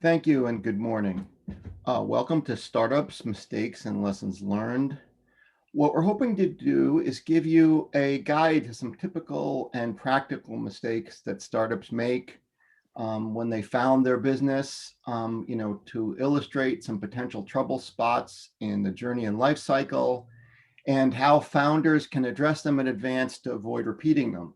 Thank you and good morning. Welcome to Startups, Mistakes, and Lessons Learned. What we're hoping to do is give you a guide to some typical and practical mistakes that startups make when they found their business, to illustrate some potential trouble spots in the journey and life cycle, and how founders can address them in advance to avoid repeating them.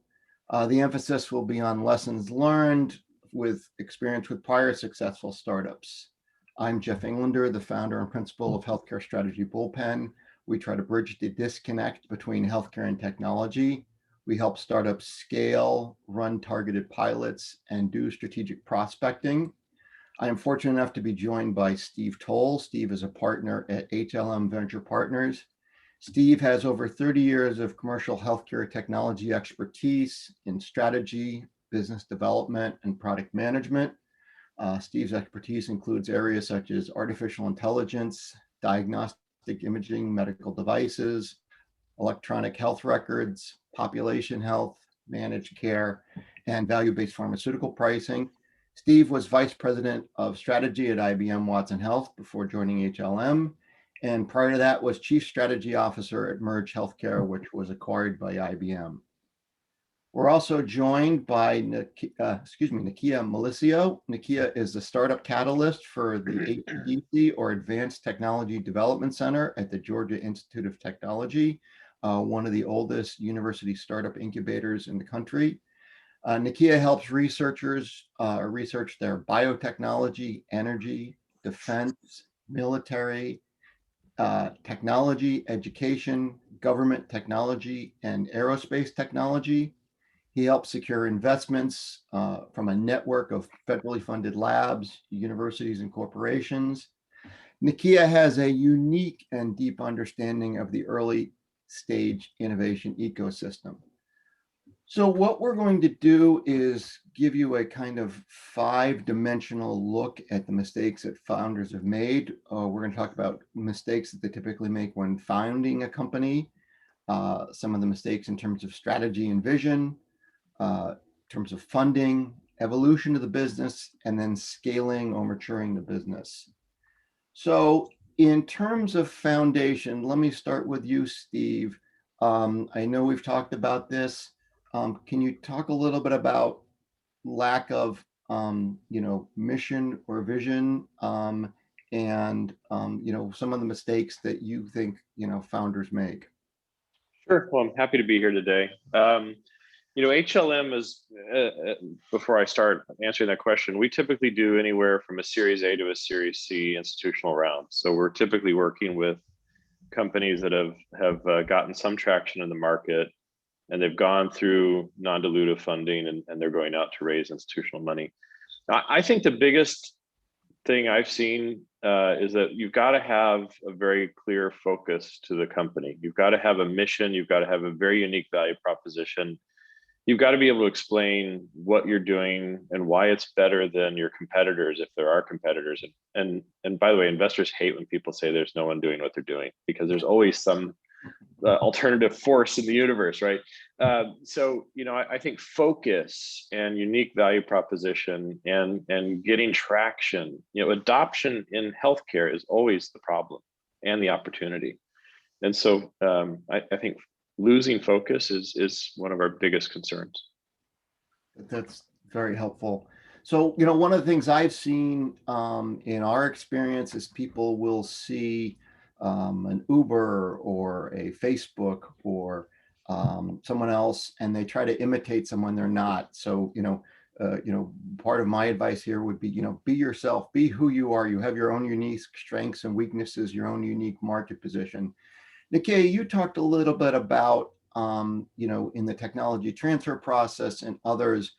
The emphasis will be on lessons learned with experience with prior successful startups. I'm Jeff Englander, the founder and principal of Healthcare Strategy Bullpen. We try to bridge the disconnect between healthcare and technology. We help startups scale, run targeted pilots, and do strategic prospecting. I am fortunate enough to be joined by Steve Toll. Steve is a partner at HLM Venture Partners. Steve has over 30 years of commercial healthcare technology expertise in strategy, business development, and product management. Steve's expertise includes areas such as artificial intelligence, diagnostic imaging, medical devices, electronic health records, population health, managed care, and value-based pharmaceutical pricing. Steve was vice president of strategy at IBM Watson Health before joining HLM. And prior to that was chief strategy officer at Merge Healthcare, which was acquired by IBM. We're also joined by Nikia Malicio. Nikia is the startup catalyst for the HTDC, or Advanced Technology Development Center at the Georgia Institute of Technology, one of the oldest university startup incubators in the country. Nikia helps researchers research their biotechnology, energy, defense, military, technology, education, government technology, and aerospace technology. He helps secure investments from a network of federally funded labs, universities, and corporations. Nikia has a unique and deep understanding of the early stage innovation ecosystem. So what we're going to do is give you a kind of 5-dimensional look at the mistakes that founders have made. We're going to talk about mistakes that they typically make when founding a company, some of the mistakes in terms of strategy and vision, in terms of funding, evolution of the business, and then scaling or maturing the business. So in terms of foundation, let me start with you, Steve. I know we've talked about this. Can you talk a little bit about lack of, mission or vision, and some of the mistakes that you think founders make? Sure. Well, I'm happy to be here today. HLM is, before I start answering that question, we typically do anywhere from a Series A to a Series C institutional round. So we're typically working with companies that have gotten some traction in the market, and they've gone through non-dilutive funding, and they're going out to raise institutional money. I think the biggest thing I've seen is that you've got to have a very clear focus to the company. You've got to have a mission. You've got to have a very unique value proposition. You've got to be able to explain what you're doing and why it's better than your competitors, if there are competitors. And by the way, investors hate when people say there's no one doing what they're doing, because there's always some alternative force in the universe, right? I think focus and unique value proposition and getting traction, adoption in healthcare is always the problem and the opportunity. And so I think losing focus is one of our biggest concerns. That's very helpful. So, one of the things I've seen in our experience is people will see an Uber or a Facebook or someone else, and they try to imitate someone they're not. So, part of my advice here would be, be yourself, be who you are. You have your own unique strengths and weaknesses, your own unique market position. Nikia, you talked a little bit about, in the technology transfer process and others,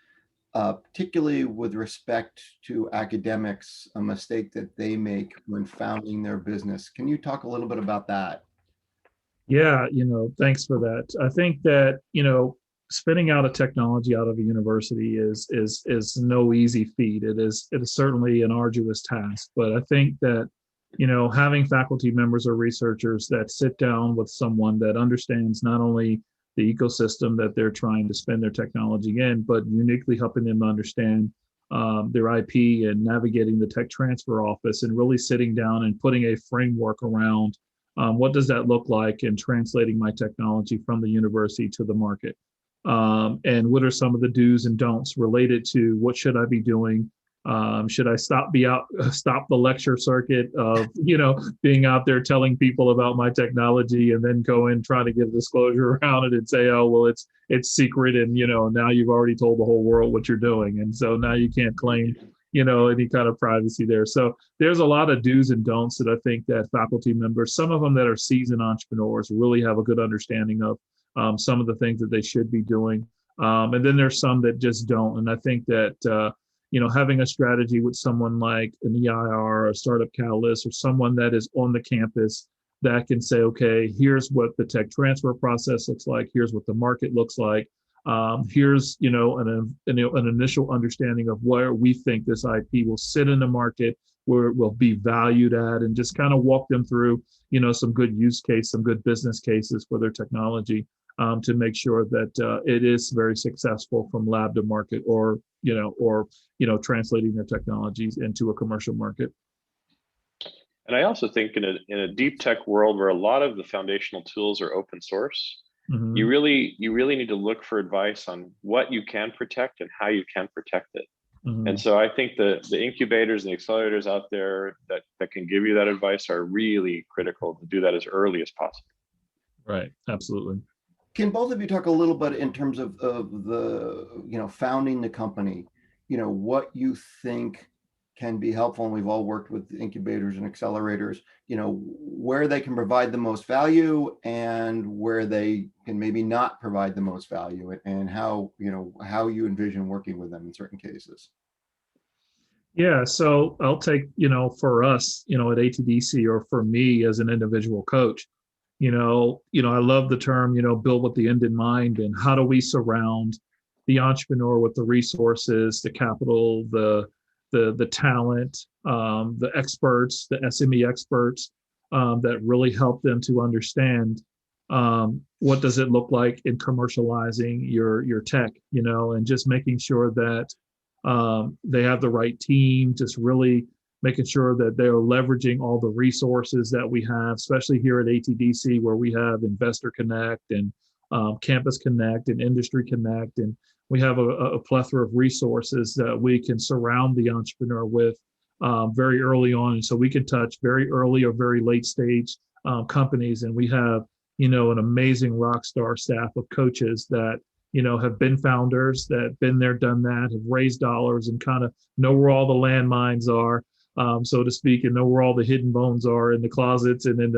particularly with respect to academics, a mistake that they make when founding their business. Can you talk a little bit about that? Yeah, thanks for that. I think that, spinning out a technology out of a university is no easy feat. It is certainly an arduous task, but I think that, having faculty members or researchers that sit down with someone that understands not only the ecosystem that they're trying to spend their technology in, but uniquely helping them understand their IP and navigating the tech transfer office, and really sitting down and putting a framework around what does that look like in translating my technology from the university to the market. And what are some of the do's and don'ts related to what should I be doing? Should I stop the lecture circuit of, being out there telling people about my technology and then go in trying to get a disclosure around it and say, oh, well, it's secret. And, now you've already told the whole world what you're doing. And so now you can't claim, any kind of privacy there. So there's a lot of do's and don'ts that I think that faculty members, some of them that are seasoned entrepreneurs, really have a good understanding of some of the things that they should be doing. And then there's some that just don't. And I think that, having a strategy with someone like an EIR or a Startup Catalyst or someone that is on the campus that can say, okay, here's what the tech transfer process looks like. Here's what the market looks like. Here's, an initial understanding of where we think this IP will sit in the market, where it will be valued at, and just kind of walk them through, some good use case, some good business cases for their technology to make sure that it is very successful from lab to market, or translating their technologies into a commercial market. And I also think in a deep tech world where a lot of the foundational tools are open source, Mm-hmm. you really need to look for advice on what you can protect and how you can protect it. Mm-hmm. And so I think the incubators and the accelerators out there that can give you that advice are really critical to do that as early as possible. Right, absolutely. Can both of you talk a little bit in terms of the, founding the company, what you think can be helpful? And we've all worked with incubators and accelerators, where they can provide the most value and where they can maybe not provide the most value, and how you envision working with them in certain cases. Yeah, so I'll take, for us, at ATDC, or for me as an individual coach, I love the term, build with the end in mind. And how do we surround the entrepreneur with the resources, the capital, the talent, the experts, the SME experts that really help them to understand what does it look like in commercializing your tech, and just making sure that they have the right team, just really making sure that they're leveraging all the resources that we have, especially here at ATDC, where we have Investor Connect and Campus Connect and Industry Connect. And we have a plethora of resources that we can surround the entrepreneur with very early on. And so we can touch very early or very late stage companies. And we have, an amazing rock star staff of coaches that have been founders, that been there, done that, have raised dollars, and kind of know where all the landmines are, so to speak, and know where all the hidden bones are in the closets and in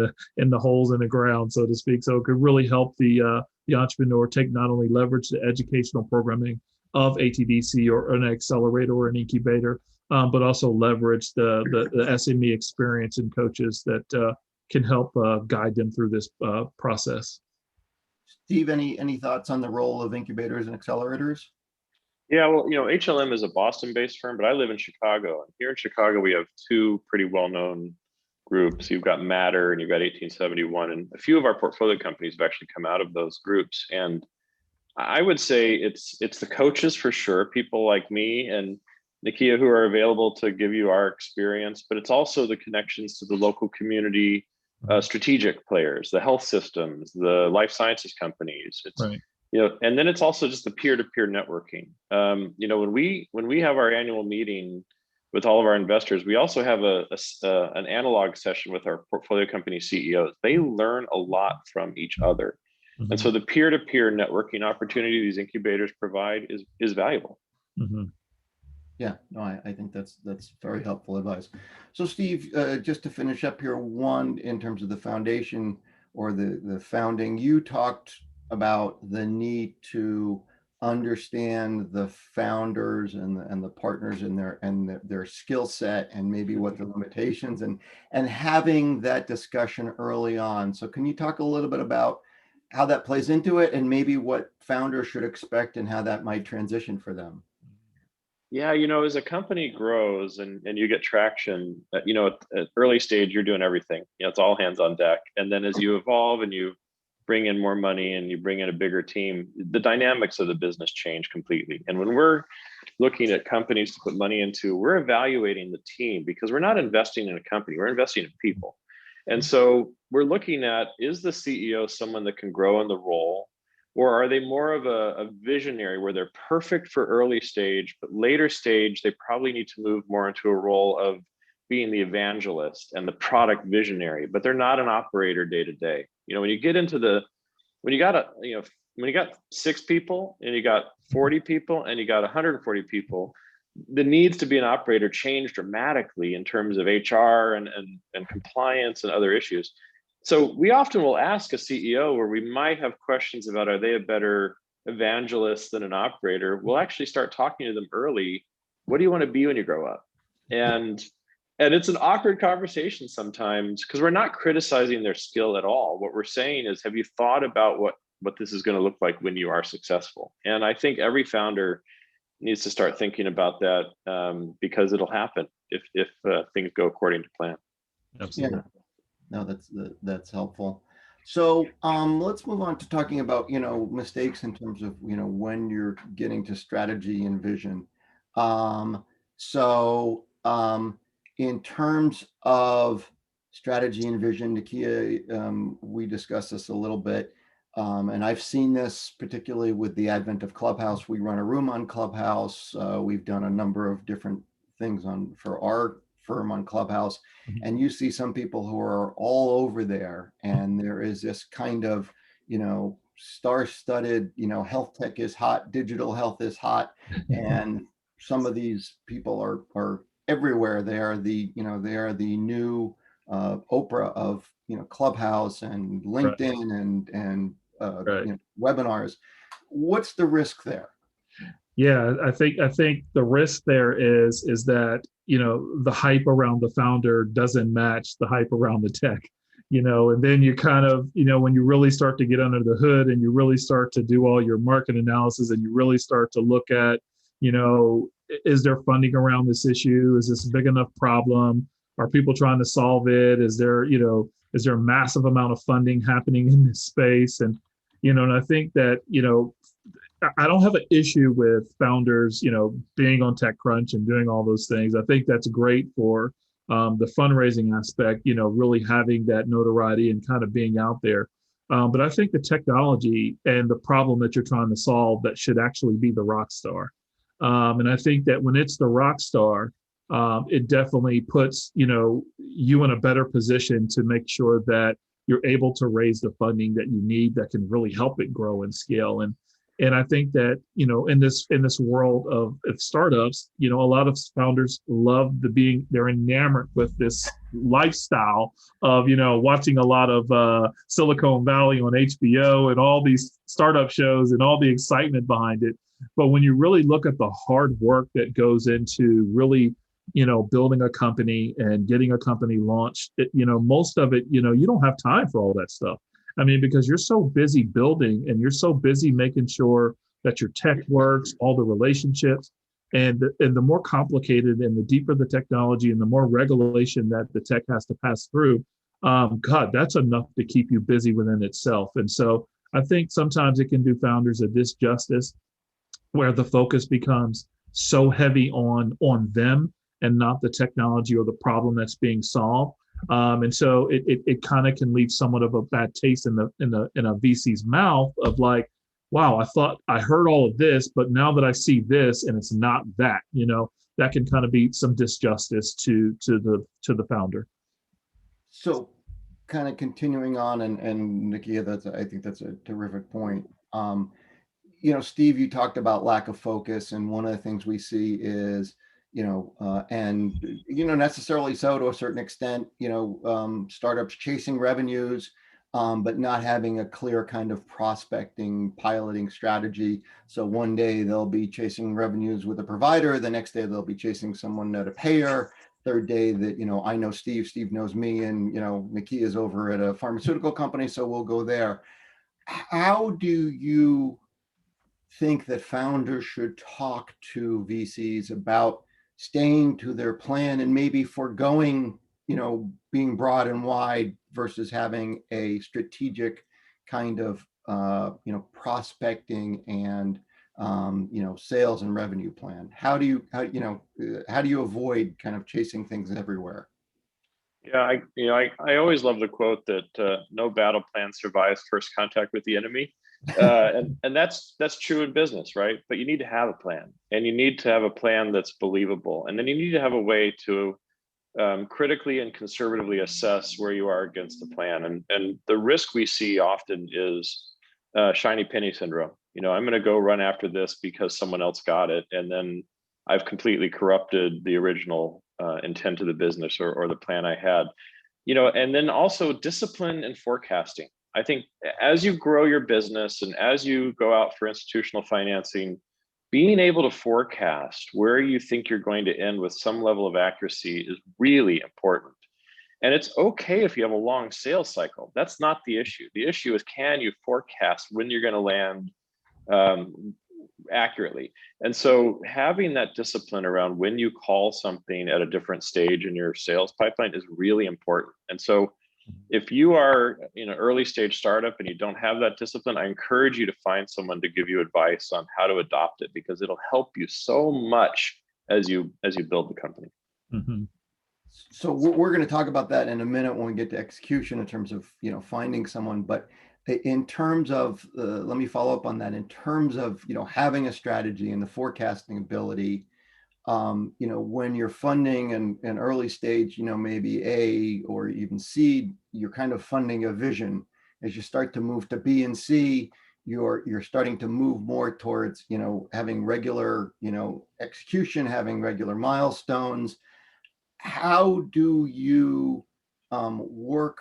the holes in the ground, so to speak. So it could really help the entrepreneur not only leverage the educational programming of ATDC or an accelerator or an incubator, but also leverage the SME experience and coaches that can help guide them through this process. Steve, any thoughts on the role of incubators and accelerators? Yeah, well, HLM is a Boston-based firm, but I live in Chicago. And here in Chicago, we have two pretty well-known groups. You've got Matter and you've got 1871, and a few of our portfolio companies have actually come out of those groups. And I would say it's the coaches for sure, people like me and Nakia, who are available to give you our experience, but it's also the connections to the local community, strategic players, the health systems, the life sciences companies. It's right. And then it's also just the peer-to-peer networking. When we have our annual meeting with all of our investors, we also have an analog session with our portfolio company CEOs. They learn a lot from each other. Mm-hmm. And so the peer-to-peer networking opportunity these incubators provide is valuable. Mm-hmm. Yeah, no, I think that's very helpful advice. So Steve, just to finish up here, one, in terms of the foundation or the founding, you talked about the need to understand the founders and the partners and their skill set, and maybe what the limitations, and having that discussion early on. So can you talk a little bit about how that plays into it, and maybe what founders should expect and how that might transition for them? Yeah, as a company grows and you get traction, at early stage, you're doing everything. It's all hands on deck. And then as you evolve and you bring in more money and you bring in a bigger team, the dynamics of the business change completely. And when we're looking at companies to put money into, we're evaluating the team, because we're not investing in a company, we're investing in people. And so we're looking at, is the CEO someone that can grow in the role? Or are they more of a visionary where they're perfect for early stage, but later stage, they probably need to move more into a role of being the evangelist and the product visionary, but they're not an operator day to day. You know, when you get into when you got when you got 6 people and you got 40 people and you got 140 people, the needs to be an operator change dramatically in terms of HR and compliance and other issues. So we often will ask a CEO where we might have questions about, are they a better evangelist than an operator? We'll actually start talking to them early. What do you want to be when you grow up? And it's an awkward conversation sometimes, because we're not criticizing their skill at all. What we're saying is, have you thought about what this is going to look like when you are successful? And I think every founder needs to start thinking about that, because it'll happen if things go according to plan. Absolutely. Yeah. No, that's helpful. So let's move on to talking about, mistakes in terms of, when you're getting to strategy and vision. So in terms of strategy and vision, Nakia, we discussed this a little bit. And I've seen this particularly with the advent of Clubhouse. We run a room on Clubhouse. We've done a number of different things for our firm on Clubhouse. And you see some people who are all over there, and there is this kind of, star-studded, health tech is hot, digital health is hot, and some of these people are everywhere. They are the new Oprah of Clubhouse and LinkedIn and webinars. What's the risk there? Yeah, I think the risk there is that the hype around the founder doesn't match the hype around the tech, and then you kind of when you really start to get under the hood and you really start to do all your market analysis and you really start to look at is there funding around this issue? Is this a big enough problem? Are people trying to solve it? Is there a massive amount of funding happening in this space? And and I think that I don't have an issue with founders, being on TechCrunch and doing all those things. I think that's great for the fundraising aspect, really having that notoriety and kind of being out there. But I think the technology and the problem that you're trying to solve, that should actually be the rock star. And I think that when it's the rock star, it definitely puts, you in a better position to make sure that you're able to raise the funding that you need that can really help it grow and scale. And I think that, in this world of startups, a lot of founders love they're enamored with this lifestyle of, watching a lot of Silicon Valley on HBO and all these startup shows and all the excitement behind it. But when you really look at the hard work that goes into really, building a company and getting a company launched, most of it, you don't have time for all that stuff. I mean, because you're so busy building and you're so busy making sure that your tech works, all the relationships, and the more complicated and the deeper the technology and the more regulation that the tech has to pass through, God, that's enough to keep you busy within itself. And so I think sometimes it can do founders a disjustice where the focus becomes so heavy on them and not the technology or the problem that's being solved. And so it kind of can leave somewhat of a bad taste in a VC's mouth of like, wow, I thought I heard all of this, but now that I see this and it's not that, that can kind of be some disjustice to the founder. So kind of continuing on, and Nakia, I think that's a terrific point. Steve, you talked about lack of focus, and one of the things we see is necessarily so to a certain extent, startups chasing revenues, but not having a clear kind of prospecting, piloting strategy. So one day they'll be chasing revenues with a provider, the next day they'll be chasing someone at a payer, third day that, I know Steve knows me, and, Nakia is over at a pharmaceutical company, so we'll go there. How do you think that founders should talk to VCs about staying to their plan and maybe foregoing, being broad and wide versus having a strategic kind of prospecting and sales and revenue plan? How do you avoid kind of chasing things everywhere? Yeah, I always love the quote that no battle plan survives first contact with the enemy, and that's true in business, right? But you need to have a plan, and you need to have a plan that's believable, and then you need to have a way to critically and conservatively assess where you are against the plan. And the risk we see often is shiny penny syndrome. I'm going to go run after this because someone else got it, and then I've completely corrupted the original intent of the business or the plan I had. And then also discipline and forecasting. I think as you grow your business and as you go out for institutional financing, being able to forecast where you think you're going to end with some level of accuracy is really important. And it's okay if you have a long sales cycle. That's not the issue. The issue is, can you forecast when you're going to land accurately? And so having that discipline around when you call something at a different stage in your sales pipeline is really important. And so if you are in an early stage startup and you don't have that discipline, I encourage you to find someone to give you advice on how to adopt it, because it'll help you so much as you build the company. Mm-hmm. So we're going to talk about that in a minute when we get to execution in terms of finding someone. But in terms of let me follow up on that. In terms of having a strategy and the forecasting ability, when you're funding an early stage, maybe A or even seed, you're kind of funding a vision. As you start to move to B and C, you're starting to move more towards having regular execution, having regular milestones. How do you work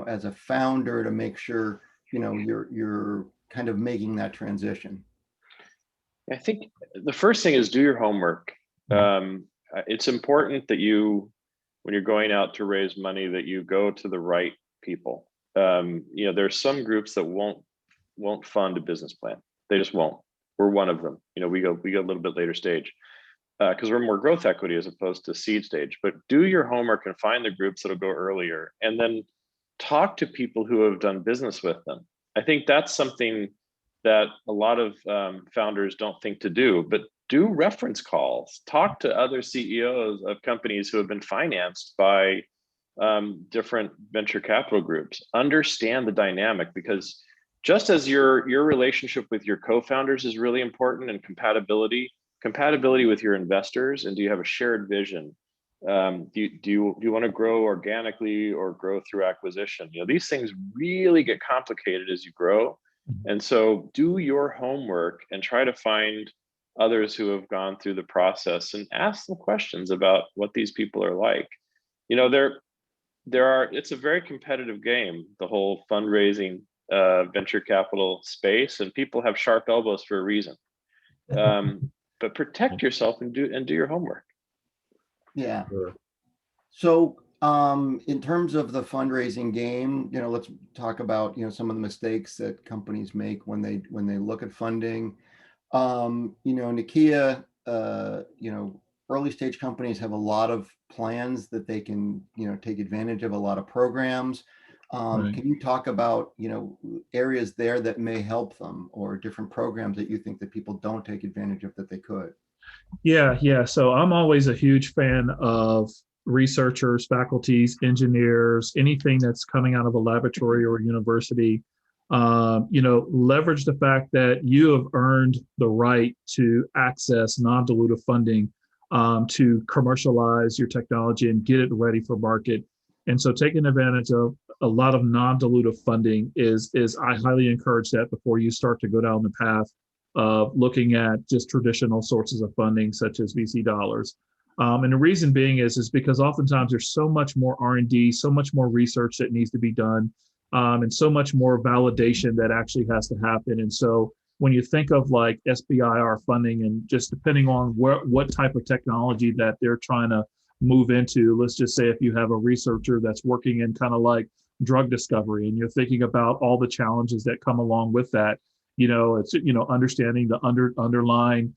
as a founder to make sure you're kind of making that transition? I think the first thing is do your homework. It's important that when you're going out to raise money, that you go to the right people. There's some groups that won't fund a business plan. They just won't. We're one of them. We go a little bit later stage because we're more growth equity as opposed to seed stage. But do your homework and find the groups that'll go earlier, and then talk to people who have done business with them. I think that's something that a lot of founders don't think to do, but do reference calls, talk to other CEOs of companies who have been financed by different venture capital groups. Understand the dynamic, because just as your relationship with your co-founders is really important, and compatibility with your investors, and do you have a shared vision? Do you want to grow organically or grow through acquisition? These things really get complicated as you grow. And so do your homework and try to find others who have gone through the process and ask them questions about what these people are like. It's a very competitive game, the whole fundraising venture capital space, and people have sharp elbows for a reason. But protect yourself and do your homework. Yeah. Sure. So in terms of the fundraising game, let's talk about some of the mistakes that companies make when they look at funding. Nikia, early stage companies have a lot of plans that they can take advantage of, a lot of programs. Right. Can you talk about areas there that may help them, or different programs that you think that people don't take advantage of that they could? Yeah. So I'm always a huge fan of researchers, faculties, engineers, anything that's coming out of a laboratory or a university. Leverage the fact that you have earned the right to access non-dilutive funding to commercialize your technology and get it ready for market. And so taking advantage of a lot of non-dilutive funding is I highly encourage that before you start to go down the path of looking at just traditional sources of funding, such as VC dollars. And the reason being is because oftentimes there's so much more R&D, so much more research that needs to be done, and so much more validation that actually has to happen. And so when you think of like SBIR funding, and just depending on what type of technology that they're trying to move into, let's just say if you have a researcher that's working in kind of like drug discovery, and you're thinking about all the challenges that come along with that, it's understanding the underlying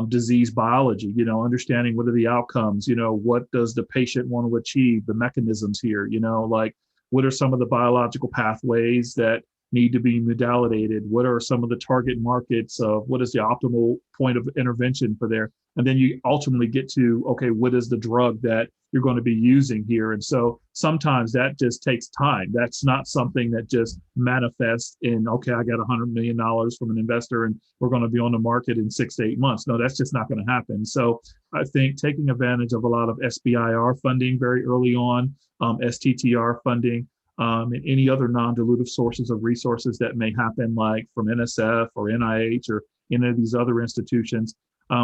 disease biology, understanding what are the outcomes, what does the patient want to achieve, the mechanisms here, like what are some of the biological pathways that need to be modalidated? What are some of the target markets of what is the optimal point of intervention for there? And then you ultimately get to, okay, what is the drug that you're going to be using here? And so sometimes that just takes time. That's not something that just manifests in, okay, I got $100 million from an investor and we're going to be on the market in 6 to 8 months. No, that's just not going to happen. So I think taking advantage of a lot of SBIR funding very early on, STTR funding, and any other non-dilutive sources of resources that may happen, like from NSF or NIH or any of these other institutions,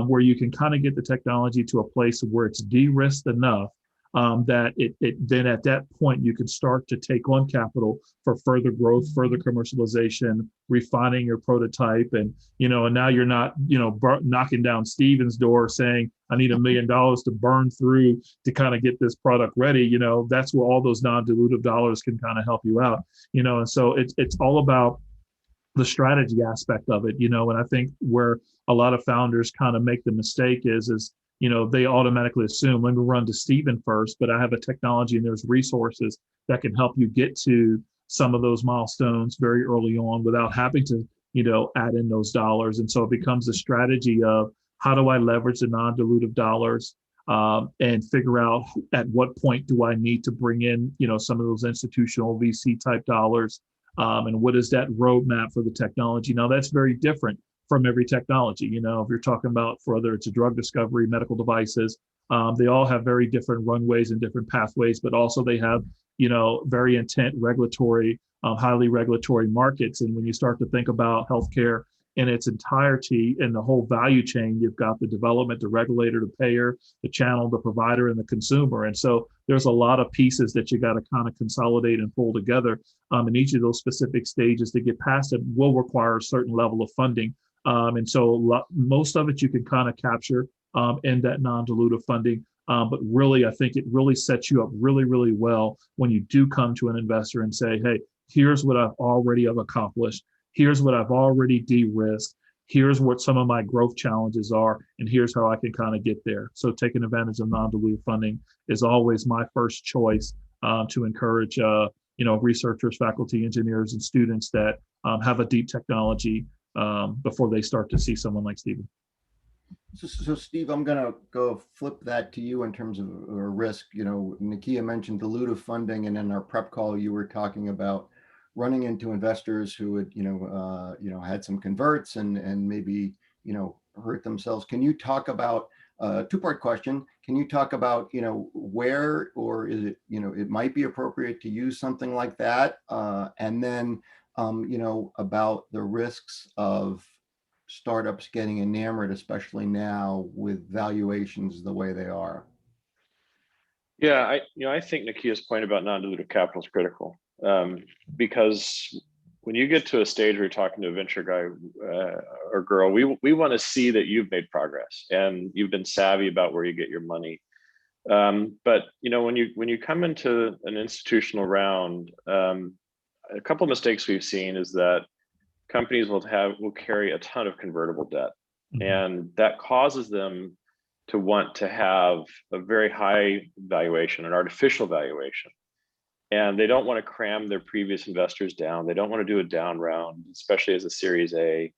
where you can kind of get the technology to a place where it's de-risked enough that it then at that point you can start to take on capital for further growth, further commercialization, refining your prototype, and and now you're not knocking down Steven's door saying I need $1 million to burn through to kind of get this product ready. That's where all those non-dilutive dollars can kind of help you out. And so it's all about the strategy aspect of it, and I think where a lot of founders kind of make the mistake is they automatically assume, let me run to Stephen first, but I have a technology and there's resources that can help you get to some of those milestones very early on without having to, add in those dollars. And so it becomes a strategy of how do I leverage the non-dilutive dollars and figure out at what point do I need to bring in, some of those institutional VC type dollars. And what is that roadmap for the technology? Now, that's very different from every technology. If you're talking about for whether it's a drug discovery, medical devices, they all have very different runways and different pathways, but also they have, very intense regulatory, highly regulatory markets. And when you start to think about healthcare in its entirety and the whole value chain, you've got the development, the regulator, the payer, the channel, the provider, and the consumer. And so there's a lot of pieces that you got to kind of consolidate and pull together. And each of those specific stages to get past it will require a certain level of funding. And so most of it you can kind of capture in that non-dilutive funding. But really, I think it really sets you up really, really well when you do come to an investor and say, hey, here's what I've already accomplished. Here's what I've already de-risked. Here's what some of my growth challenges are, and here's how I can kind of get there. So taking advantage of non-dilutive funding is always my first choice to encourage, researchers, faculty, engineers, and students that have a deep technology before they start to see someone like Stephen. So Steve, I'm going to go flip that to you in terms of risk. Nakia mentioned dilutive funding, and in our prep call, you were talking about running into investors who had, had some converts and maybe, hurt themselves. Can you talk about two-part question? Can you talk about, where, or is it, it might be appropriate to use something like that? And then, about the risks of startups getting enamored, especially now with valuations the way they are. Yeah, I think Nakia's point about non-dilutive capital is critical because when you get to a stage where you're talking to a venture guy or girl, we want to see that you've made progress and you've been savvy about where you get your money. But when you come into an institutional round, a couple of mistakes we've seen is that companies will carry a ton of convertible debt, and that causes them to want to have a very high valuation, an artificial valuation. And they don't want to cram their previous investors down. They don't want to do a down round, especially as a Series A.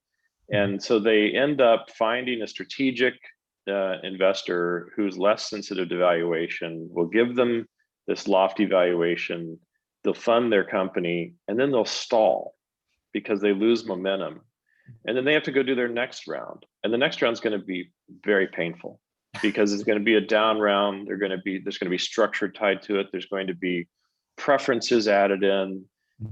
And so they end up finding a strategic investor who's less sensitive to valuation, will give them this lofty valuation, they'll fund their company, and then they'll stall because they lose momentum. And then they have to go do their next round. And the next round is going to be very painful because it's going to be a down round. There's going to be structure tied to it. There's going to be preferences added in.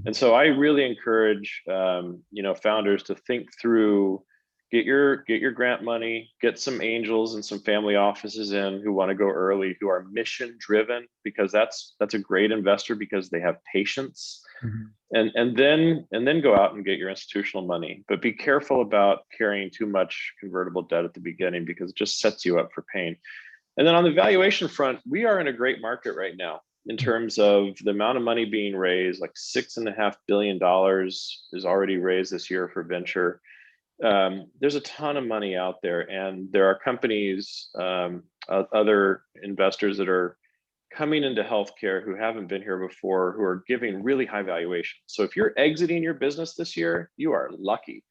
And so I really encourage founders to think through, get your grant money, get some angels and some family offices in who want to go early, who are mission driven, because that's a great investor because they have patience. And then go out and get your institutional money. But be careful about carrying too much convertible debt at the beginning because it just sets you up for pain. And then on the valuation front, we are in a great market right now in terms of the amount of money being raised. Like $6.5 billion is already raised this year for venture. There's a ton of money out there, and there are companies, other investors that are coming into healthcare who haven't been here before, who are giving really high valuations. So if you're exiting your business this year, you are lucky.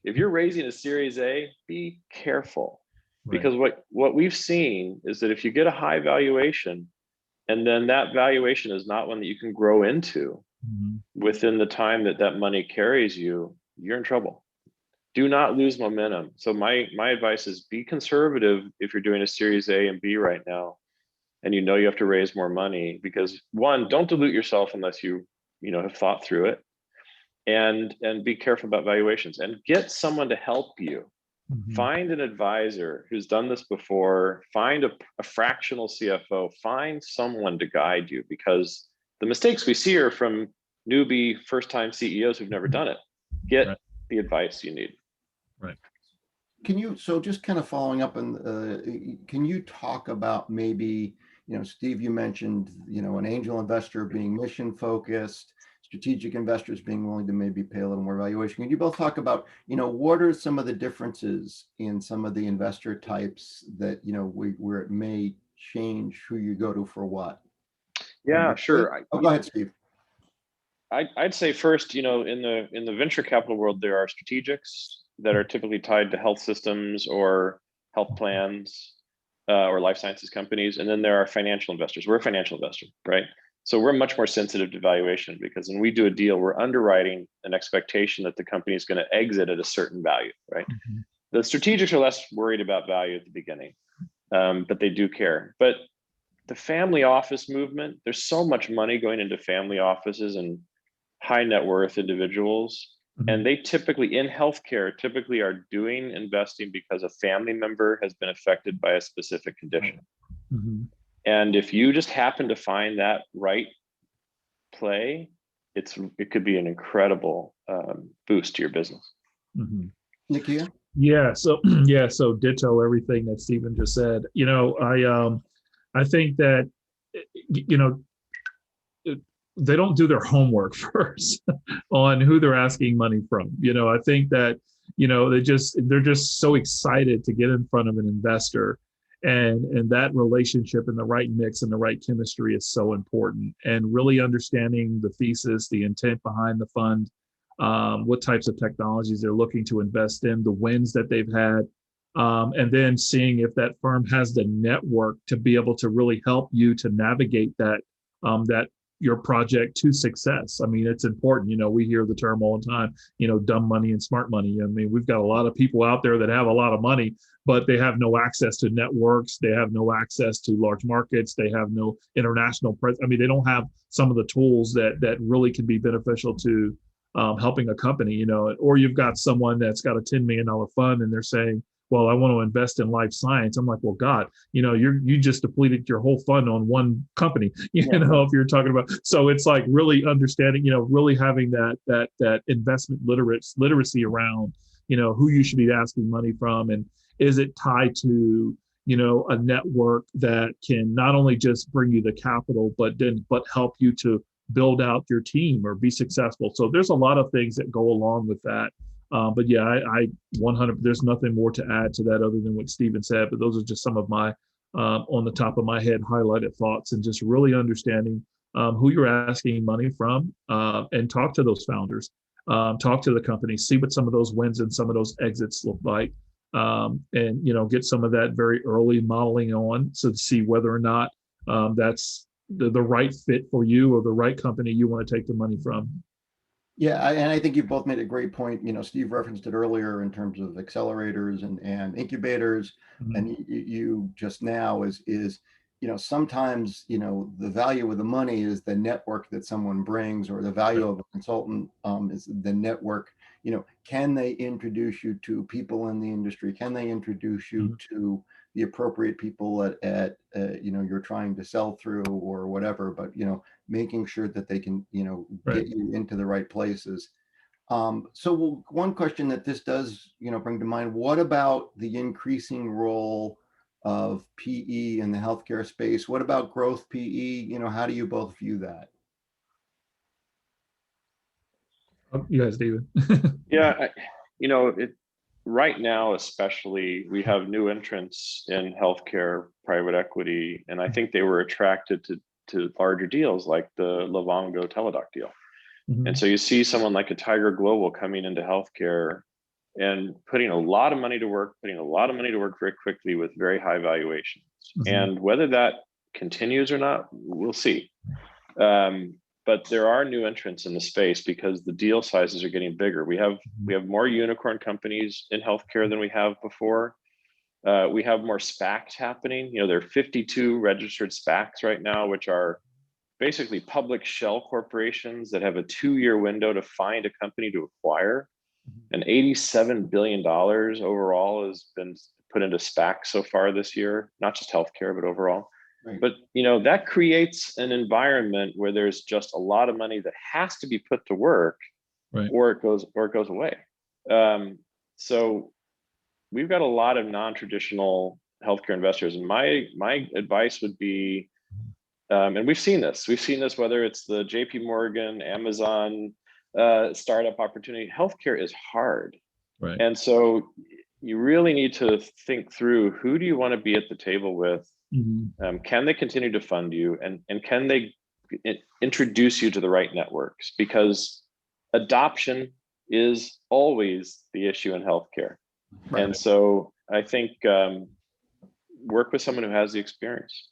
If you're raising a Series A, be careful. Right. Because what we've seen is that if you get a high valuation, and then that valuation is not one that you can grow into within the time that that money carries you, you're in trouble. Do not lose momentum. So my advice is be conservative if you're doing a Series A and B right now, and you know you have to raise more money, because one, don't dilute yourself unless you have thought through it, and be careful about valuations, and get someone to help you. Find an advisor who's done this before. Find a fractional CFO. Find someone to guide you, because the mistakes we see are from newbie first-time CEOs who've never done it. Get the advice you need. Right. Can you, so just kind of following up on, can you talk about maybe, Steve, you mentioned, an angel investor being mission focused, strategic investors being willing to maybe pay a little more valuation. Can you both talk about, what are some of the differences in some of the investor types that, where it may change who you go to for what? Yeah, sure. Go ahead, Steve. I'd say first, in the venture capital world, there are strategics that are typically tied to health systems or health plans or life sciences companies. And then there are financial investors. We're a financial investor, right? So we're much more sensitive to valuation, because when we do a deal, we're underwriting an expectation that the company is going to exit at a certain value, right? The strategics are less worried about value at the beginning, but they do care. But the family office movement, there's so much money going into family offices and high net worth individuals. And they typically, in healthcare, are doing investing because a family member has been affected by a specific condition. And if you just happen to find that right play, it could be an incredible boost to your business. Nikia? Yeah. So so ditto everything that Stephen just said. I think that they don't do their homework first on who they're asking money from. I think that they're just so excited to get in front of an investor, and that relationship and the right mix and the right chemistry is so important. And really understanding the thesis, the intent behind the fund, what types of technologies they're looking to invest in, the wins that they've had, and then seeing if that firm has the network to be able to really help you to navigate that your project to success. I mean, it's important. We hear the term all the time, dumb money and smart money. I mean, we've got a lot of people out there that have a lot of money, but they have no access to networks. They have no access to large markets. They have no international presence. I mean, they don't have some of the tools that really can be beneficial to helping a company, or you've got someone that's got a $10 million fund and they're saying, well, I want to invest in life science. I'm like, well, God, you just depleted your whole fund on one company, if you're talking about. So it's like really understanding, really having that investment literacy around, who you should be asking money from, and is it tied to, a network that can not only just bring you the capital, but help you to build out your team or be successful. So there's a lot of things that go along with that. But yeah, I 100, there's nothing more to add to that other than what Stephen said, but those are just some of my, on the top of my head, highlighted thoughts, and just really understanding who you're asking money from, and talk to those founders, talk to the company, see what some of those wins and some of those exits look like, and, get some of that very early modeling on, so to see whether or not that's the right fit for you or the right company you want to take the money from. Yeah, and I think you both made a great point. Steve referenced it earlier in terms of accelerators and incubators, and you just now is sometimes the value of the money is the network that someone brings, or the value of a consultant is the network. Can they introduce you to people in the industry? Can they introduce you to the appropriate people at you're trying to sell through or whatever? But making sure that they can get you into the right places. So one question that this does bring to mind: what about the increasing role of PE in the healthcare space? What about growth PE? How do you both view that? You guys, David. Yeah, right now, especially, we have new entrants in healthcare, private equity, and I think they were attracted to larger deals like the Livongo Teladoc deal. Mhm. And so you see someone like a Tiger Global coming into healthcare and putting a lot of money to work, very quickly with very high valuations. Mhm. And whether that continues or not, we'll see. But there are new entrants in the space because the deal sizes are getting bigger. We have more unicorn companies in healthcare than we have before. We have more SPACs happening. You know, there are 52 registered SPACs right now, which are basically public shell corporations that have a 2-year window to find a company to acquire. And $87 billion overall has been put into SPACs so far this year, not just healthcare, but overall. Right. But you know, that creates an environment where there's just a lot of money that has to be put to work, Right. or it goes away. So we've got a lot of non-traditional healthcare investors, and my advice would be, and we've seen this whether it's the JP Morgan, Amazon startup opportunity. Healthcare is hard. Right. And so you really need to think through, who do you want to be at the table with? Mhm. Can they continue to fund you, and can they introduce you to the right networks? Because adoption is always the issue in healthcare. Right. And so I think work with someone who has the experience.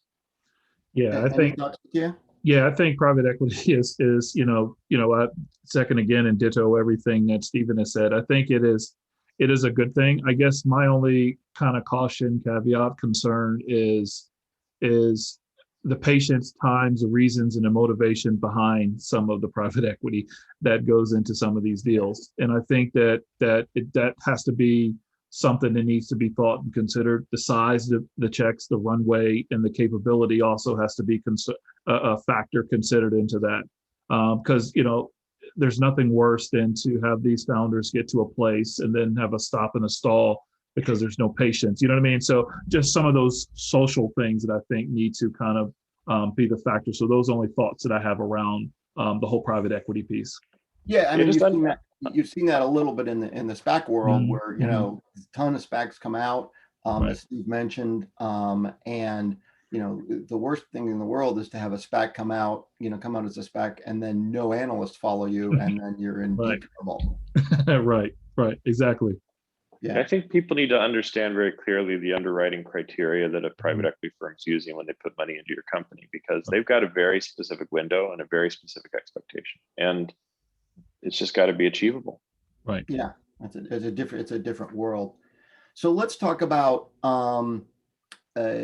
Yeah, I Any think thoughts, yeah? yeah, I think private equity is I second again and ditto everything that Stephen has said. I think it is a good thing. I guess my only kind of caution, caveat, concern is the patience, times, the reasons, and the motivation behind some of the private equity that goes into some of these deals. And I think that has to be something that needs to be thought and considered. The size, the checks, the runway, and the capability also has to be a factor considered into that. Because there's nothing worse than to have these founders get to a place and then have a stop and a stall because there's no patience. You know what I mean? So just some of those social things that I think need to kind of be the factor. So those are only thoughts that I have around the whole private equity piece. Yeah, I mean, just you've seen that a little bit in the SPAC world, Mhm. where a ton of SPACs come out, Right. as Steve mentioned, and the worst thing in the world is to have a SPAC come out as a SPAC, and then no analysts follow you, and then you're in Right. deep trouble. Right, exactly. Yeah, I think people need to understand very clearly the underwriting criteria that a private equity firm is using when they put money into your company, because they've got a very specific window and a very specific expectation, and it's just got to be achievable. Right. yeah, it's a different world. So let's talk about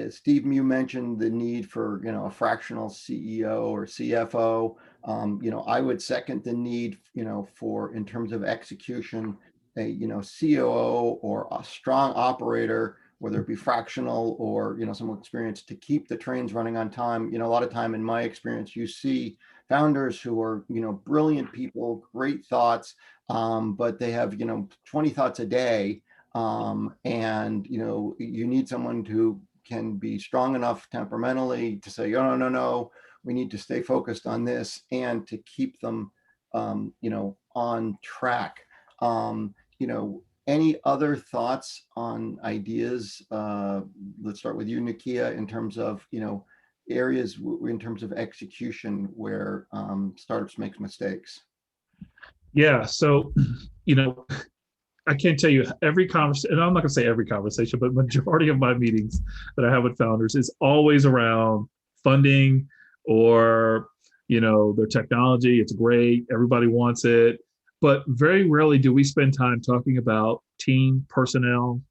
Steve. You mentioned the need for a fractional CEO or CFO. I would second the need for, in terms of execution, a COO or a strong operator, whether it be fractional or some experience to keep the trains running on time. A lot of time in my experience, you see founders who are brilliant people, great thoughts, but they have 20 thoughts a day, and you need someone who can be strong enough temperamentally to say, oh, no, we need to stay focused on this, and to keep them on track. Any other thoughts on ideas? Let's start with you, Nakia, in terms of areas in terms of execution where startups make mistakes. Yeah. So, I can't tell you every conversation, and I'm not going to say every conversation, but majority of my meetings that I have with founders is always around funding or, their technology. It's great. Everybody wants it. But very rarely do we spend time talking about team personnel.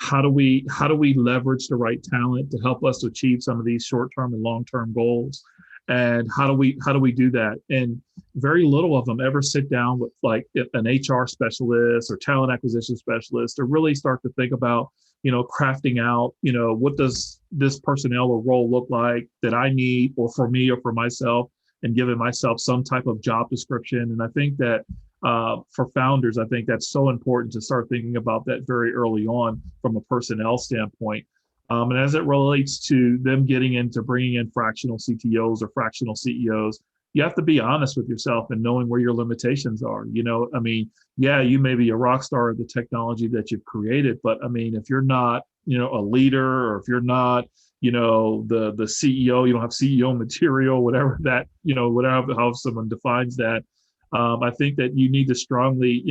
How do we leverage the right talent to help us achieve some of these short-term and long-term goals? And how do we do that? And very little of them ever sit down with like an HR specialist or talent acquisition specialist to really start to think about, crafting out, what does this personnel or role look like that I need, or for me or for myself, and giving myself some type of job description. And I think that for founders, I think that's so important to start thinking about that very early on from a personnel standpoint. And as it relates to them getting into bringing in fractional CTOs or fractional CEOs, you have to be honest with yourself and knowing where your limitations are. I mean, yeah, you may be a rock star of the technology that you've created, but I mean, if you're not, a leader, or if you're not, the CEO, you don't have CEO material, whatever that, whatever, how someone defines that. I think that you need to strongly,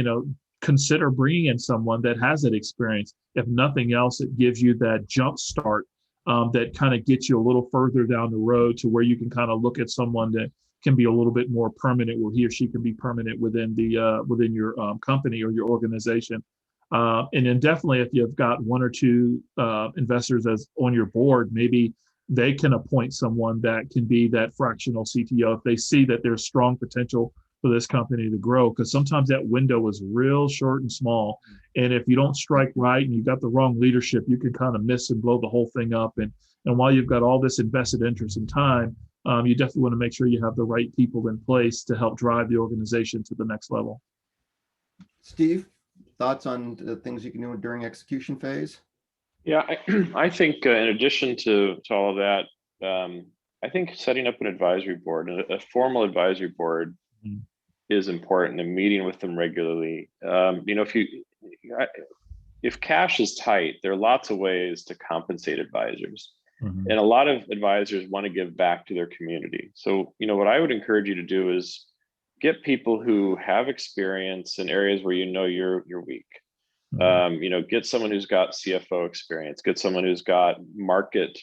consider bringing in someone that has that experience. If nothing else, it gives you that jump start, that kind of gets you a little further down the road to where you can kind of look at someone that can be a little bit more permanent, where he or she can be permanent within within your company or your organization. And then definitely, if you've got one or two investors as on your board, maybe they can appoint someone that can be that fractional CTO if they see that there's strong potential for this company to grow, because sometimes that window is real short and small. And if you don't strike right and you got the wrong leadership, you can kind of miss and blow the whole thing up. And while you've got all this invested interest and time, you definitely want to make sure you have the right people in place to help drive the organization to the next level. Steve, thoughts on the things you can do during execution phase? Yeah, I think in addition to all of that, I think setting up an advisory board, a formal advisory board, is important, and meeting with them regularly. If cash is tight, there are lots of ways to compensate advisors. And a lot of advisors want to give back to their community. So, what I would encourage you to do is get people who have experience in areas where you're weak. Get someone who's got CFO experience, get someone who's got market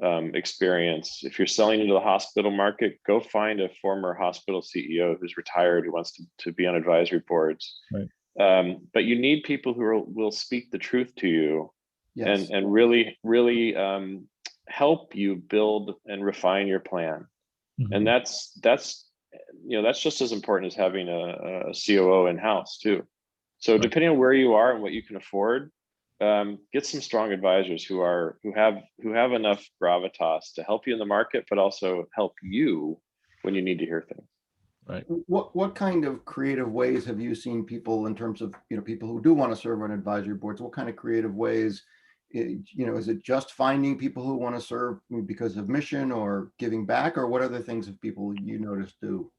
experience. If you're selling into the hospital market, go find a former hospital CEO who's retired, who wants to be on advisory boards. Right. But you need people who will speak the truth to you. Yes. and really help you build and refine your plan. And that's just as important as having a COO in-house too. So right. Depending on where you are and what you can afford, get some strong advisors who have enough gravitas to help you in the market, but also help you when you need to hear things. Right. What kind of creative ways have you seen people, in terms of people who do want to serve on advisory boards? What kind of creative ways? Is it just finding people who want to serve because of mission or giving back, or what other things have people you notice do?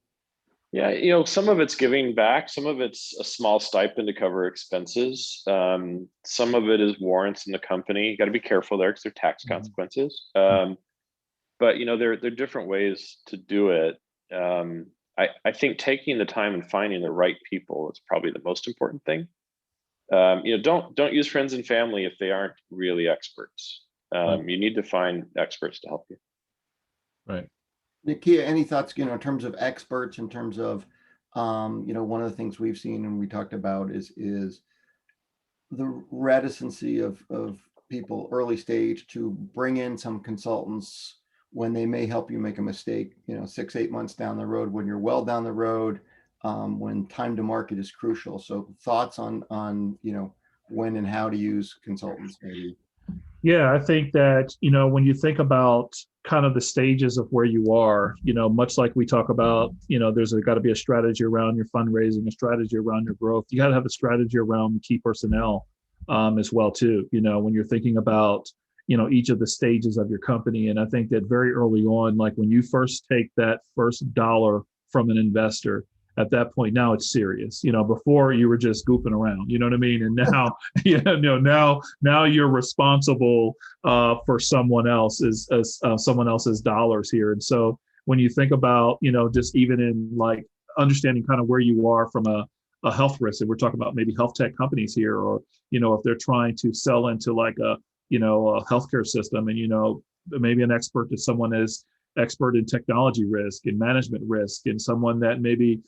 Yeah, some of it's giving back. Some of it's a small stipend to cover expenses. Some of it is warrants in the company. You got to be careful there because there are tax consequences. But there are different ways to do it. I think taking the time and finding the right people is probably the most important thing. Don't use friends and family if they aren't really experts. You need to find experts to help you. Right. Nakia, any thoughts, in terms of experts, in terms of, one of the things we've seen and we talked about is the reticency of people early stage to bring in some consultants when they may help you make a mistake, 6-8 months down the road, when you're well down the road, when time to market is crucial. So thoughts on when and how to use consultants maybe. Yeah, I think that, when you think about kind of the stages of where you are, much like we talk about, there's got to be a strategy around your fundraising, a strategy around your growth. You got to have a strategy around key personnel as well, too, when you're thinking about, each of the stages of your company. And I think that very early on, like when you first take that first dollar from an investor, at that point, now it's serious. Before you were just goofing around, you know what I mean? And now, now you're responsible for someone else's dollars here. And so when you think about, just even in like understanding kind of where you are from a health risk, and we're talking about maybe health tech companies here, or, if they're trying to sell into like a healthcare system, and, maybe an expert that someone is expert in technology risk and management risk, and someone that maybe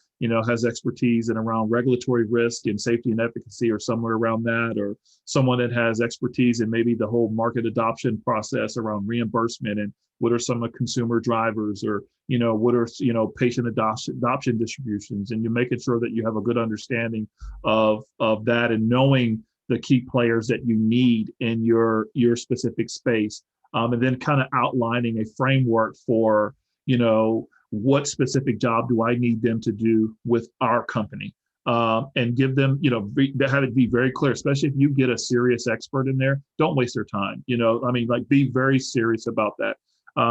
has expertise in around regulatory risk and safety and efficacy, or somewhere around that, or someone that has expertise in maybe the whole market adoption process around reimbursement, and what are some of consumer drivers, or what are patient adoption distributions, and you're making sure that you have a good understanding of that, and knowing the key players that you need in your specific space. And then kind of outlining a framework for, what specific job do I need them to do with our company, and give them, have it be very clear, especially if you get a serious expert in there, don't waste their time. Be very serious about that.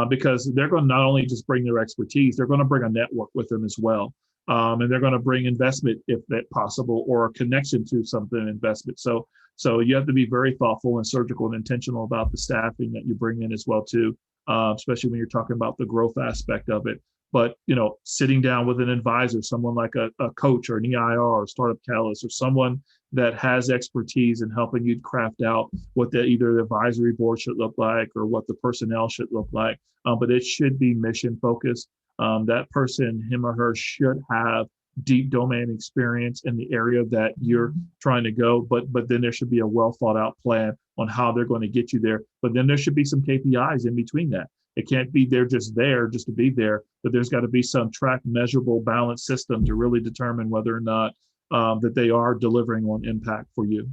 because they're going to not only just bring their expertise, they're going to bring a network with them as well. And they're going to bring investment if that possible, or a connection to something investment. So you have to be very thoughtful and surgical and intentional about the staffing that you bring in as well too, especially when you're talking about the growth aspect of it. But sitting down with an advisor, someone like a coach or an EIR or startup catalyst, or someone that has expertise in helping you craft out what either the advisory board should look like or what the personnel should look like. But it should be mission focused. That person, him or her, should have deep domain experience in the area that you're trying to go, but then there should be a well thought out plan on how they're going to get you there. But then there should be some KPIs in between that. It can't be there just to be there, but there's got to be some track, measurable, balanced system to really determine whether or not that they are delivering on impact for you.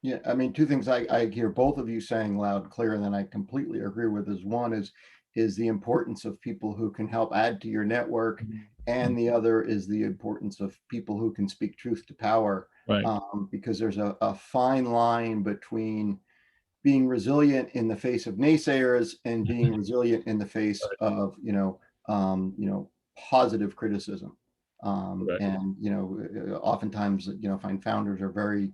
Yeah, I mean, two things I hear both of you saying loud and clear, and then I completely agree with is one is the importance of people who can help add to your network, and the other is the importance of people who can speak truth to power, Right. Because there's a fine line between being resilient in the face of naysayers and being resilient in the face of positive criticism. And oftentimes find founders are very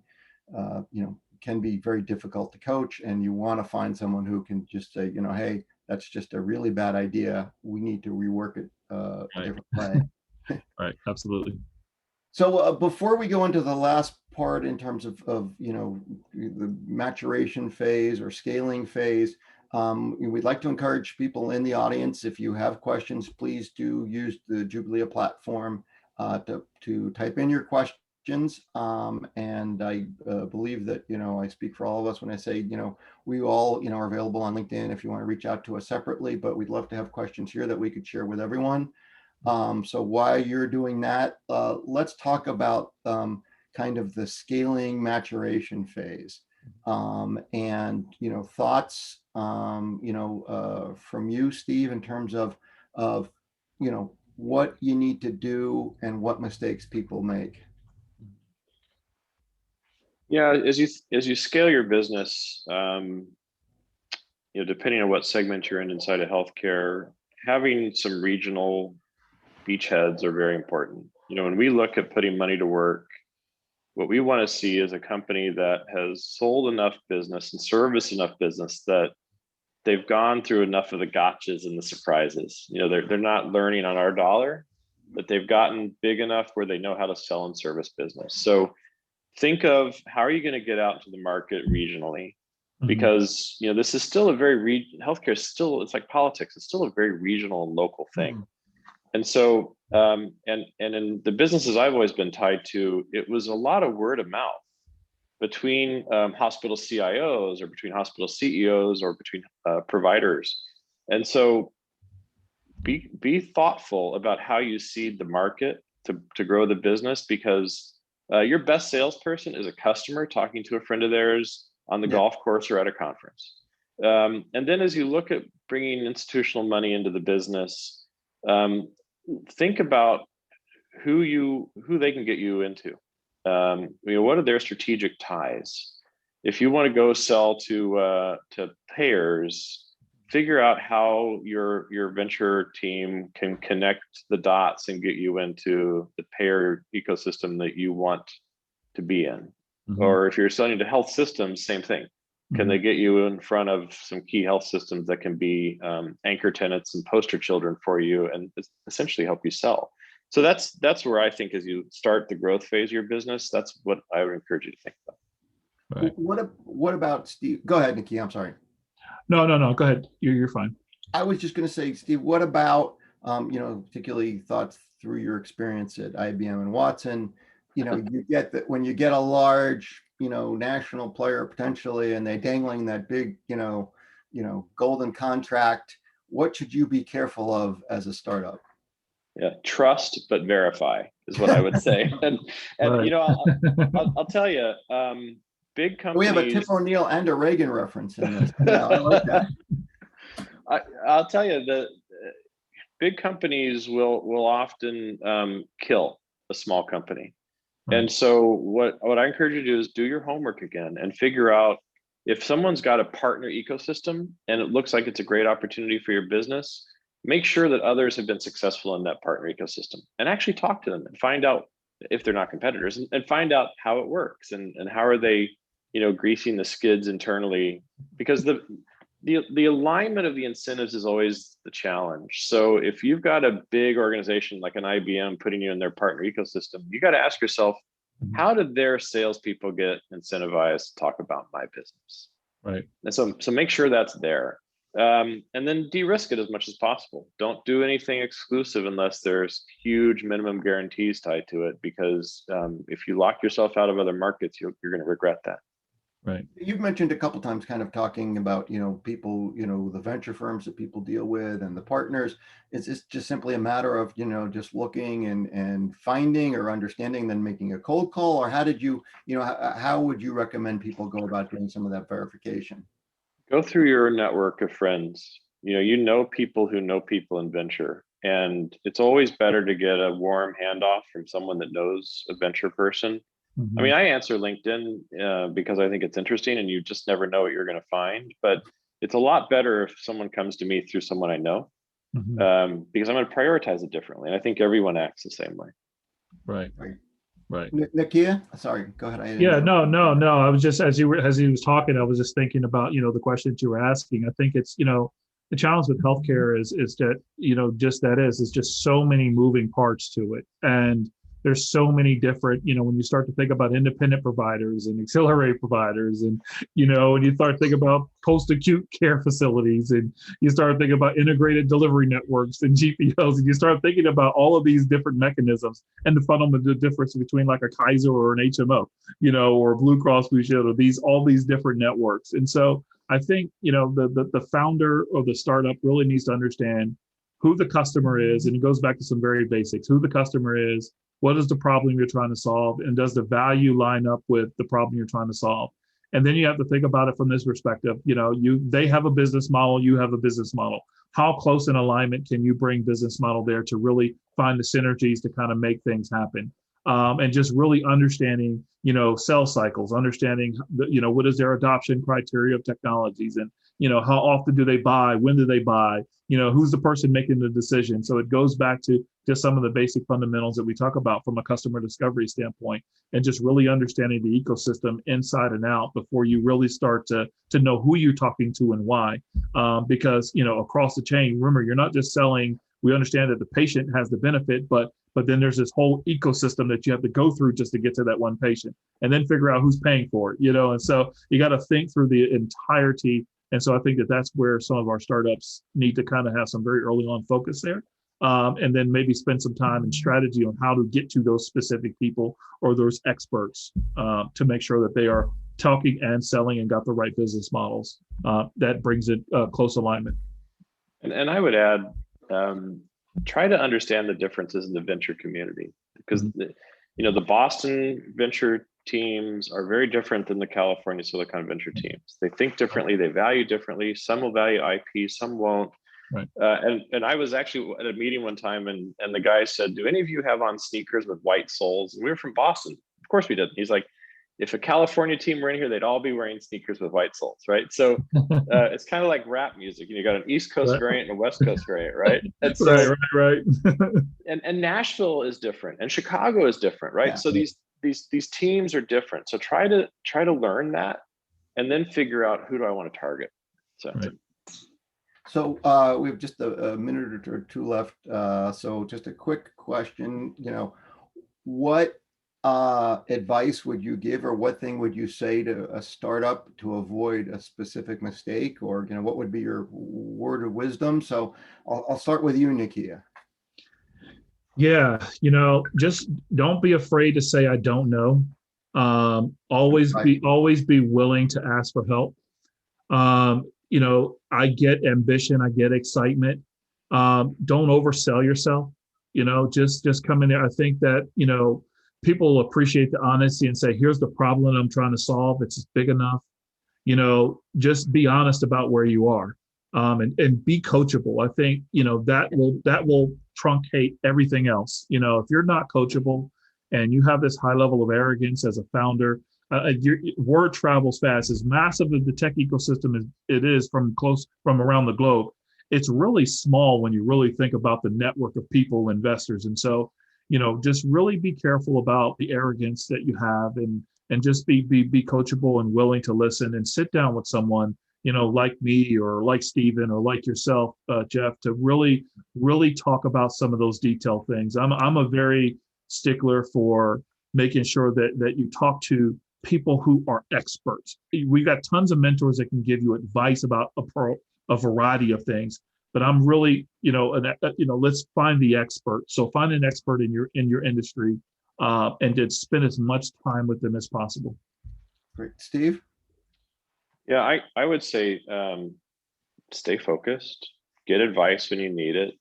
can be very difficult to coach, and you want to find someone who can just say, hey, that's just a really bad idea, we need to rework it a different way. Right, absolutely. So before we go into the last part in terms of the maturation phase or scaling phase, we'd like to encourage people in the audience, if you have questions, please do use the Jubilee platform to type in your questions. And I believe that I speak for all of us when I say we all are available on LinkedIn if you want to reach out to us separately, but we'd love to have questions here that we could share with everyone. So while you're doing that, let's talk about kind of the scaling maturation phase, and thoughts from you, Steve, in terms of what you need to do and what mistakes people make. Yeah, as you scale your business, depending on what segment you're in inside of healthcare, having some regional beachheads are very important. When we look at putting money to work, what we want to see is a company that has sold enough business and serviced enough business that they've gone through enough of the gotchas and the surprises. They're not learning on our dollar, but they've gotten big enough where they know how to sell and service business. So think of how are you going to get out to the market regionally? Because this is still a very healthcare is still, it's like politics, it's still a very regional and local thing. And so and in the businesses I've always been tied to, it was a lot of word of mouth between hospital CIOs or between hospital CEOs or between providers. And so be thoughtful about how you seed the market to grow the business, because your best salesperson is a customer talking to a friend of theirs on the golf course or at a conference. And then as you look at bringing institutional money into the business, think about who they can get you into. What are their strategic ties? If you want to go sell to payers, figure out how your venture team can connect the dots and get you into the payer ecosystem that you want to be in. Or if you're selling to health systems, same thing. Can they get you in front of some key health systems that can be anchor tenants and poster children for you and essentially help you sell? So that's where I think as you start the growth phase of your business, that's what I would encourage you to think about. Right. What about Steve? Go ahead, Nikki. I'm sorry. No. Go ahead. You're fine. I was just going to say, Steve, what about particularly thoughts through your experience at IBM and Watson? You get that when you get a large national player potentially, and they're dangling that big golden contract, what should you be careful of as a startup? Yeah, trust but verify is what I would say. and Right. I'll tell you, big companies. We have a Tip O'Neill and a Reagan reference in this. Yeah, I like that. I'll tell you that big companies will often kill a small company. And so what I encourage you to do is do your homework again and figure out if someone's got a partner ecosystem and it looks like it's a great opportunity for your business, make sure that others have been successful in that partner ecosystem and actually talk to them and find out if they're not competitors, and find out how it works, and how are they, greasing the skids internally, because the alignment of the incentives is always the challenge. So if you've got a big organization like an IBM putting you in their partner ecosystem, you got to ask yourself, how did their salespeople get incentivized to talk about my business? Right. And so make sure that's there. And then de-risk it as much as possible. Don't do anything exclusive unless there's huge minimum guarantees tied to it, because if you lock yourself out of other markets, you're going to regret that. Right. You've mentioned a couple times kind of talking about, people, the venture firms that people deal with and the partners. Is this just simply a matter of, just looking and finding or understanding, then making a cold call? Or how did you, how would you recommend people go about doing some of that verification? Go through your network of friends. People who know people in venture. And it's always better to get a warm handoff from someone that knows a venture person. Mm-hmm. I mean, I answer LinkedIn because I think it's interesting, and you just never know what you're going to find. But it's a lot better if someone comes to me through someone I know, Mm-hmm. because I'm going to prioritize it differently. And I think everyone acts the same way. Right. Nakia, sorry, go ahead. Yeah, no. I was just, as he was talking, I was just thinking about, the question that you were asking. I think it's, the challenge with healthcare is that, it's just so many moving parts to it. And there's so many different, when you start to think about independent providers and accelerator providers, and, and you start thinking about post-acute care facilities, and you start thinking about integrated delivery networks and GPOs, and you start thinking about all of these different mechanisms and the fundamental difference between like a Kaiser or an HMO, or Blue Cross Blue Shield, or all these different networks. And so I think, the founder or the startup really needs to understand who the customer is. And it goes back to some very basics: who the customer is, what is the problem you're trying to solve, and does the value line up with the problem you're trying to solve? And then you have to think about it from this perspective. They have a business model, you have a business model. How close in alignment can you bring business model there to really find the synergies to kind of make things happen? And just really understanding, sales cycles, understanding, what is their adoption criteria of technologies, and, how often do they buy, when do they buy, who's the person making the decision. So it goes back to just some of the basic fundamentals that we talk about from a customer discovery standpoint, and just really understanding the ecosystem inside and out before you really start to know who you're talking to and why. Because, across the chain, remember, you're not just selling. We understand that the patient has the benefit, but then there's this whole ecosystem that you have to go through just to get to that one patient, and then figure out who's paying for it, and so you got to think through the entirety. And so I think that that's where some of our startups need to kind of have some very early on focus there. And then maybe spend some time and strategy on how to get to those specific people or those experts, to make sure that they are talking and selling and got the right business models. That brings it close alignment. And I would add, try to understand the differences in the venture community, because the Boston venture teams are very different than the California Silicon venture teams. They think differently, they value differently. Some will value IP, some won't. Right. And I was actually at a meeting one time, and the guy said, "Do any of you have on sneakers with white soles?" And we were from Boston. Of course we did. He's like, "If a California team were in here, they'd all be wearing sneakers with white soles," right? So it's kind of like rap music. You got an East Coast variant and a West Coast variant, right? And so, right. and Nashville is different, and Chicago is different, right? Yeah. So these teams are different. So try to learn that, and then figure out, who do I want to target. So. Right. So we have just a minute or two left. So just a quick question, what advice would you give, or what thing would you say to a startup to avoid a specific mistake, or, what would be your word of wisdom? So I'll start with you, Nakia. Yeah. Just don't be afraid to say, I don't know. Always be willing to ask for help. I get ambition, I get excitement. Don't oversell yourself. Just come in there. I think that, people appreciate the honesty and say, here's the problem I'm trying to solve. It's big enough. Just be honest about where you are, and be coachable. I think, that will truncate everything else. If you're not coachable and you have this high level of arrogance as a founder, word travels fast. As massive as the tech ecosystem is from around the globe, it's really small when you really think about the network of people, investors. And so, just really be careful about the arrogance that you have, and just be coachable and willing to listen and sit down with someone, like me or like Stephen or like yourself, Jeff, to really talk about some of those detailed things. I'm a very stickler for making sure that you talk to people who are experts. We've got tons of mentors that can give you advice about a variety of things, but I'm really, let's find the expert. So find an expert in your industry, and to spend as much time with them as possible. Great. Steve? Yeah, I would say stay focused, get advice when you need it,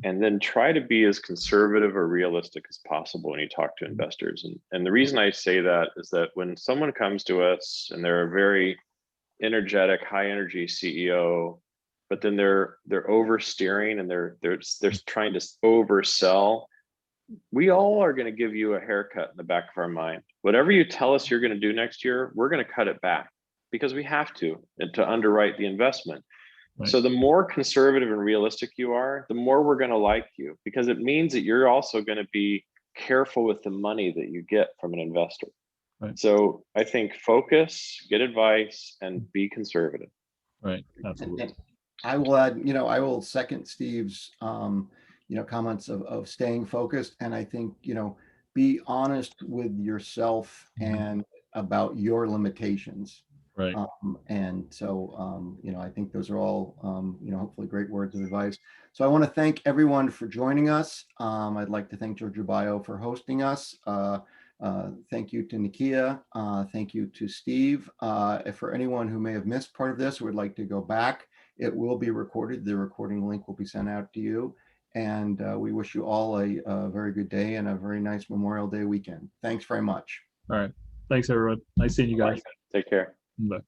and then try to be as conservative or realistic as possible when you talk to investors. And the reason I say that is that when someone comes to us and they're a very energetic, high energy CEO, but then they're oversteering and they're trying to oversell, we all are going to give you a haircut in the back of our mind. Whatever you tell us you're going to do next year, we're going to cut it back because we have to underwrite the investment. Right. So the more conservative and realistic you are, the more we're going to like you, because it means that you're also going to be careful with the money that you get from an investor. Right. So I think focus, get advice, and be conservative. Right. Absolutely. And I will add, I will second Steve's, comments of staying focused. And I think, be honest with yourself and about your limitations. Right. And so, I think those are all, hopefully great words of advice. So I want to thank everyone for joining us. I'd like to thank Georgia Bio for hosting us. Thank you to Nikia. Thank you to Steve. If for anyone who may have missed part of this or would like to go back, it will be recorded. The recording link will be sent out to you. And we wish you all a very good day and a very nice Memorial Day weekend. Thanks very much. All right. Thanks, everyone. Nice seeing you guys. Take care. Bye.